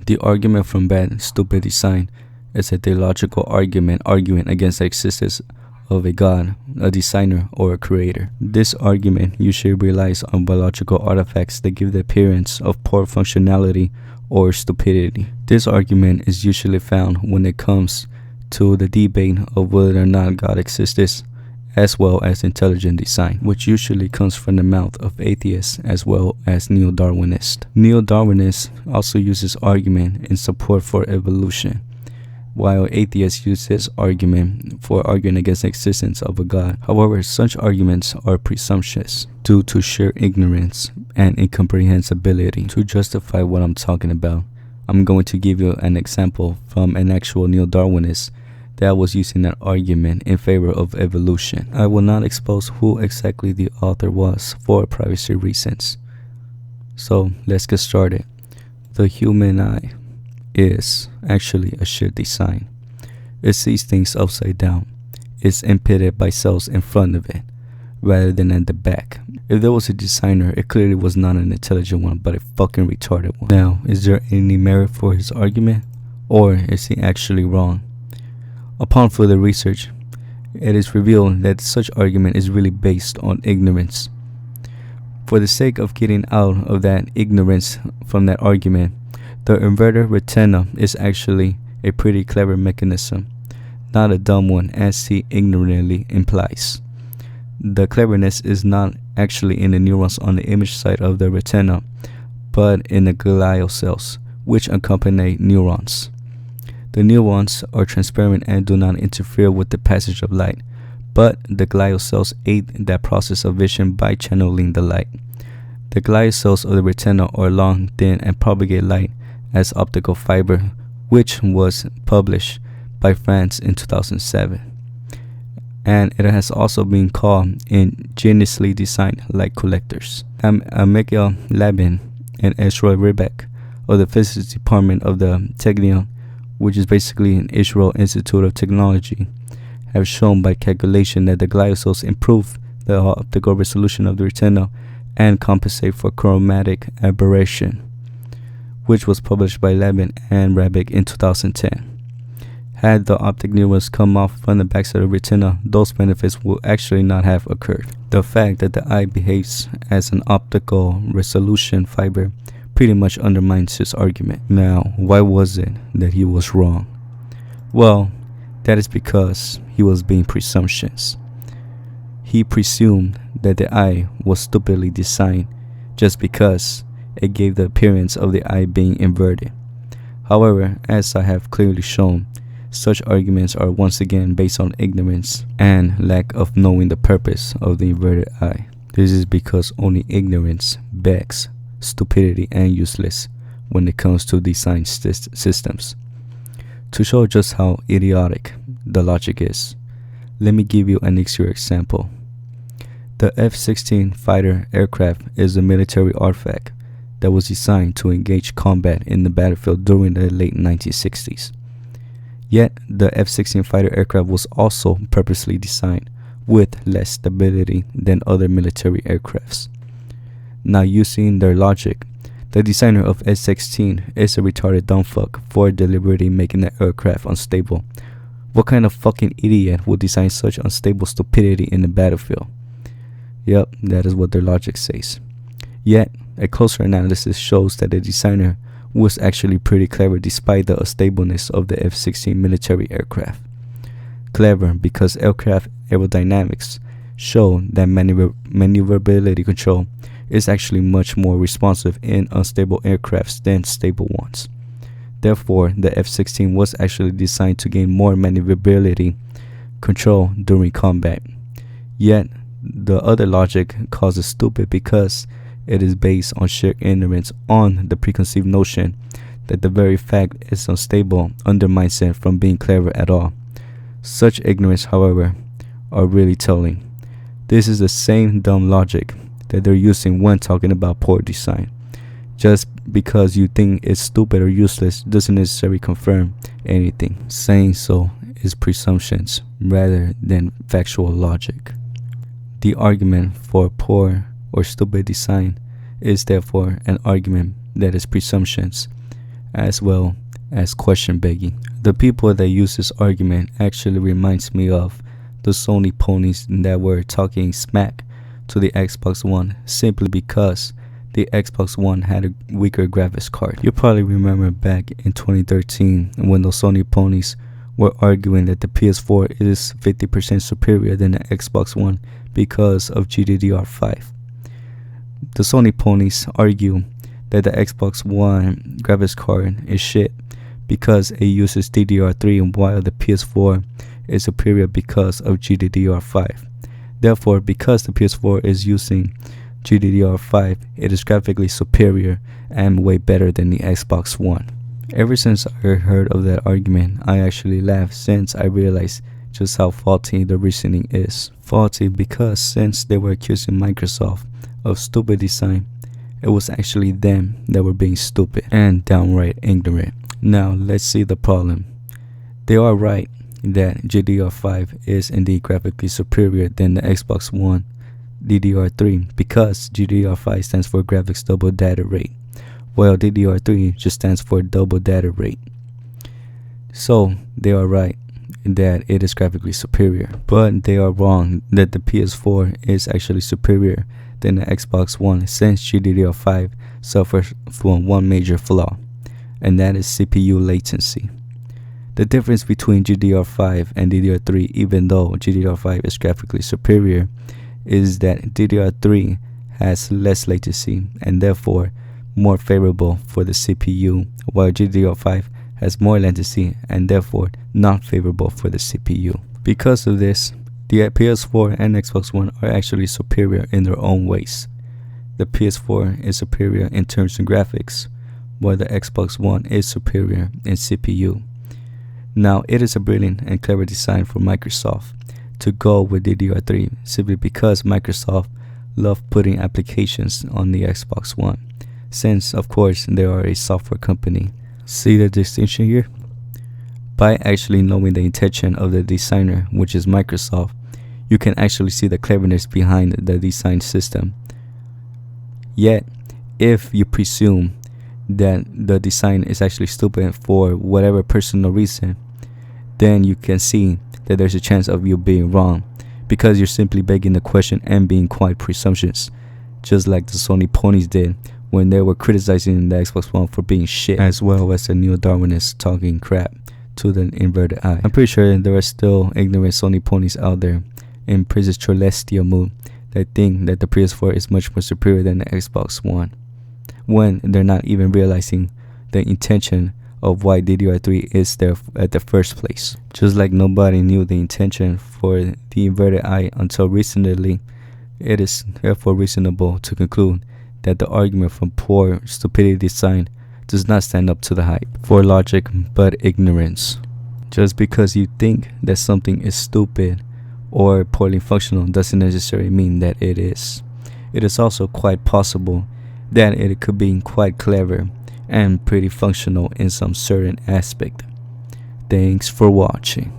The argument from bad, stupid design is a theological argument arguing against the existence of a God, a designer, or a creator. This argument usually relies on biological artifacts that give the appearance of poor functionality or stupidity. This argument is usually found when it comes to the debate of whether or not God exists, as well as intelligent design, which usually comes from the mouth of atheists as well as Neo-Darwinists. Neo-Darwinists also use this argument in support for evolution, while atheists use this argument for arguing against the existence of a God. However, such arguments are presumptuous due to sheer ignorance and incomprehensibility. To justify what I'm talking about, I'm going to give you an example from an actual Neo-Darwinist that was using that argument in favor of evolution. I will not expose who exactly the author was for privacy reasons. So let's get started. The human eye is actually a sheer design. It sees things upside down. It's impeded by cells in front of it rather than at the back. If there was a designer, it clearly was not an intelligent one, but a fucking retarded one. Now, is there any merit for his argument, or is he actually wrong? Upon further research, it is revealed that such argument is really based on ignorance. For the sake of getting out of that ignorance from that argument, the inverted retina is actually a pretty clever mechanism, not a dumb one as he ignorantly implies. The cleverness is not actually in the neurons on the image side of the retina, but in the glial cells, which accompany neurons. The neurons are transparent and do not interfere with the passage of light, but the glial cells aid that process of vision by channeling the light. The glial cells of the retina are long, thin, and propagate light as optical fiber, which was published by France in 2007. And it has also been called ingeniously designed light collectors. Miguel Labin and Ezra Rebeck of the physics department of the Technion, which is basically an Israel Institute of Technology, have shown by calculation that the glial cells improve the optical resolution of the retina and compensate for chromatic aberration, which was published by Labin and Rebeck in 2010. Had the optic neurons come off from the backside of the retina, those benefits would actually not have occurred. The fact that the eye behaves as an optical resolution fiber pretty much undermines his argument. Now, why was it that he was wrong? Well, that is because he was being presumptuous. He presumed that the eye was stupidly designed just because it gave the appearance of the eye being inverted. However, as I have clearly shown, such arguments are once again based on ignorance and lack of knowing the purpose of the inverted eye. This is because only ignorance begs stupidity and useless when it comes to design systems. To show just how idiotic the logic is, let me give you an easier example. The F-16 fighter aircraft is a military artifact that was designed to engage combat in the battlefield during the late 1960s. Yet, the F-16 fighter aircraft was also purposely designed with less stability than other military aircrafts. Now, using their logic, the designer of F-16 is a retarded dumbfuck for deliberately making the aircraft unstable. What kind of fucking idiot would design such unstable stupidity in the battlefield? Yep, that is what their logic says. Yet, a closer analysis shows that the designer was actually pretty clever despite the unstableness of the F-16 military aircraft. Clever because aircraft aerodynamics show that maneuverability control is actually much more responsive in unstable aircrafts than stable ones. Therefore, the F-16 was actually designed to gain more maneuverability control during combat. Yet, the other logic calls it stupid because it is based on sheer ignorance on the preconceived notion that the very fact it's unstable undermines it from being clever at all. Such ignorance, however, are really telling. This is the same dumb logic that they're using when talking about poor design. Just because you think it's stupid or useless doesn't necessarily confirm anything. Saying so is presumptions rather than factual logic. The argument for poor or stupid design is therefore an argument that is presumptions as well as question begging. The people that use this argument actually reminds me of the Sony ponies that were talking smack to the Xbox One simply because the Xbox One had a weaker graphics card. You probably remember back in 2013 when those Sony ponies were arguing that the PS4 is 50% superior than the Xbox One because of GDDR5. The Sony ponies argue that the Xbox One graphics card is shit because it uses DDR3 while the PS4 is superior because of GDDR5. Therefore, because the PS4 is using GDDR5, it is graphically superior and way better than the Xbox One. Ever since I heard of that argument, I actually laughed since I realized just how faulty the reasoning is. Faulty because since they were accusing Microsoft of stupid design, it was actually them that were being stupid and downright ignorant. Now let's see the problem. They are right that GDDR5 is indeed graphically superior than the Xbox One DDR3 because GDDR5 stands for graphics double data rate, while DDR3 just stands for double data rate. So they are right that it is graphically superior, but they are wrong that the PS4 is actually superior than the Xbox One since GDDR5 suffers from one major flaw, and that is CPU latency. The difference between GDDR5 and DDR3, even though GDDR5 is graphically superior, is that DDR3 has less latency and therefore more favorable for the CPU, while GDDR5 has more latency and therefore not favorable for the CPU. Because of this, the PS4 and Xbox One are actually superior in their own ways. The PS4 is superior in terms of graphics, while the Xbox One is superior in CPU. Now, it is a brilliant and clever design for Microsoft to go with DDR3 simply because Microsoft loves putting applications on the Xbox One, since of course they are a software company. See the distinction here? By actually knowing the intention of the designer, which is Microsoft, you can actually see the cleverness behind the design system. Yet, if you presume that the design is actually stupid for whatever personal reason, then you can see that there's a chance of you being wrong because you're simply begging the question and being quite presumptuous, just like the Sony ponies did when they were criticizing the Xbox One for being shit, as well as the Neo-Darwinists talking crap to the inverted eye. I'm pretty sure there are still ignorant Sony ponies out there in Princess Celestia mood that think that the PS4 is much more superior than the Xbox One, when they're not even realizing the intention of why DDR3 is there at the first place. Just like nobody knew the intention for the inverted eye until recently, it is therefore reasonable to conclude that the argument from poor stupidity design does not stand up to the hype for logic but ignorance. Just because you think that something is stupid or poorly functional doesn't necessarily mean that it is. It is also quite possible that it could be quite clever and pretty functional in some certain aspect. Thanks for watching.